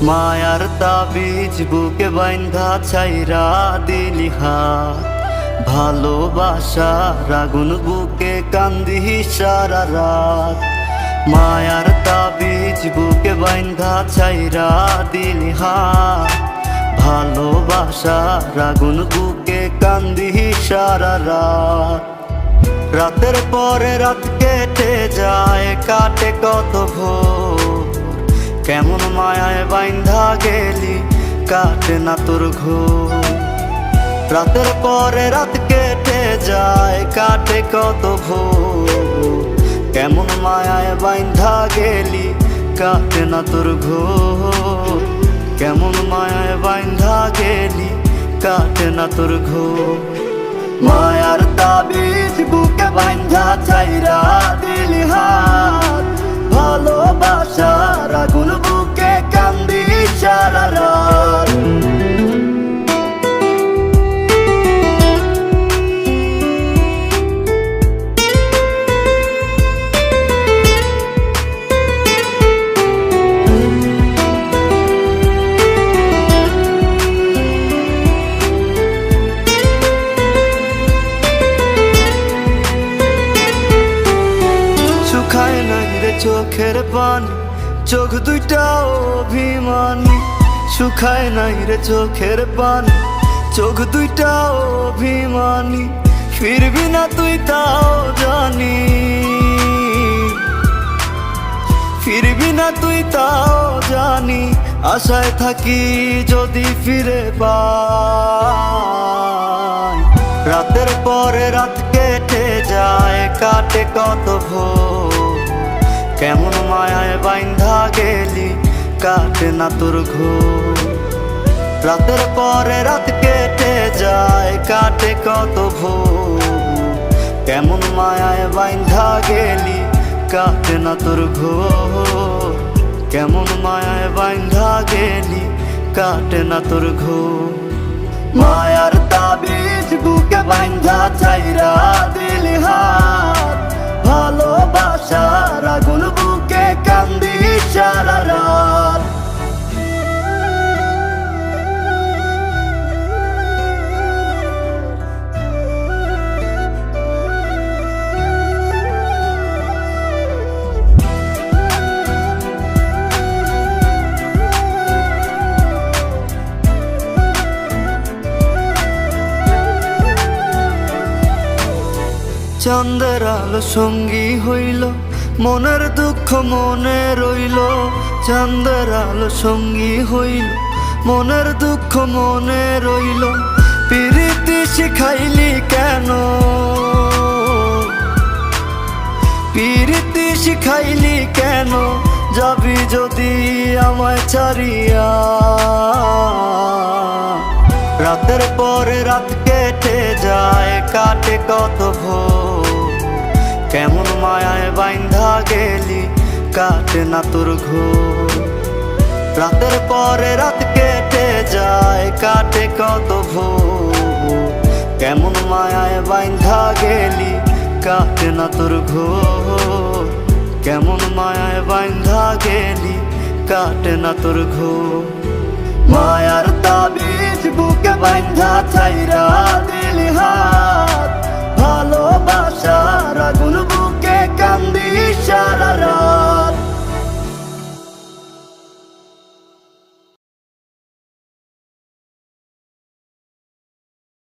মায়ার তাবিজ বুকে বাইন্ধা ছাইরা দিলি হাত, ভালোবাসার আগুন বুকে কান্দি সারা রাত। মায়ার তাবিজ বুকে বাইন্ধা ছাইরা দিলি হাত, ভালোবাসার আগুন বুকে কান্দি সারা রাত। রাতের পরে রাত কেটে যায়, কাটে কত ভোর, কেমন মায়ায় বাইন্ধা গেলি কাটে না তোর ঘোর। রাতের পরে রাত কেটে যায়, কাটে কত ভোর, কেমন মায়ায় বাইন্ধা গেলি কাটে না তোর ঘোর। কেমন মায়ায় বাইন্ধা গেলি কাটে না তোর ঘোর। মায়ার তাবিজ বুকে বাইন্ধা ছাইরা দিলি হাত, ভালোবাসার আগুন বুকে কান্দি সারা রাত। শুকায় নাই রে চোখের পানি, চোখ দুইটা অভিমানী। শুকায় নাই রে চোখের পানি, চোখ দুইটা অভিমানী। ফিরবি না তুই তাও জানি, ফিরবি না তুই তাও জানি। আশায় থাকি যদি ফিরে পাই। রাতের পরে রাত কেটে যায়, কাটে কত ভোর, কেমন মায়ায় বাইন্ধা গেলি কাটে না তোর ঘোর। রাতের পরে রাত কেটে যায়, কাটে কত ভোর, কেমন মায়ায় বাইন্ধা গেলি কাটে না তোর ঘোর। কেমন মায়ায় বাইন্ধা গেলি কাটে না তোর ঘোর। মায়ার তাবিজ বুকে বাইন্ধা ছাইরা দিলি হাত, ভালোবাসার আগুন বুকে কান্দি সারা রাত। চাঁদের আলো সঙ্গী হইল, মনের দুঃখ মনে রইল। চাঁদের আলো সঙ্গী হইল, মনের দুঃখ মনে রইল। প্রীতি শিখাইলি কেন, প্রীতি শিখাইলি কেন, যাবি যদি আমায় ছাড়িয়া। রাতের পরে রাত কেটে যায়, কাটে কত ভোর, কেমন মায়ায় বাইন্ধা গেলি কাটে না তোর ঘোর। রাতের পরে রাত কেটে যায়, কাটে কত ভোর, কেমন মায়ায় বাইন্ধা গেলি কাটে না তোর ঘোর। কেমন মায়ায় বাইন্ধা গেলি কাটে না তোর ঘোর। মায়ার তাবিজ বুকে বাইন্ধা ছাইরা দিলি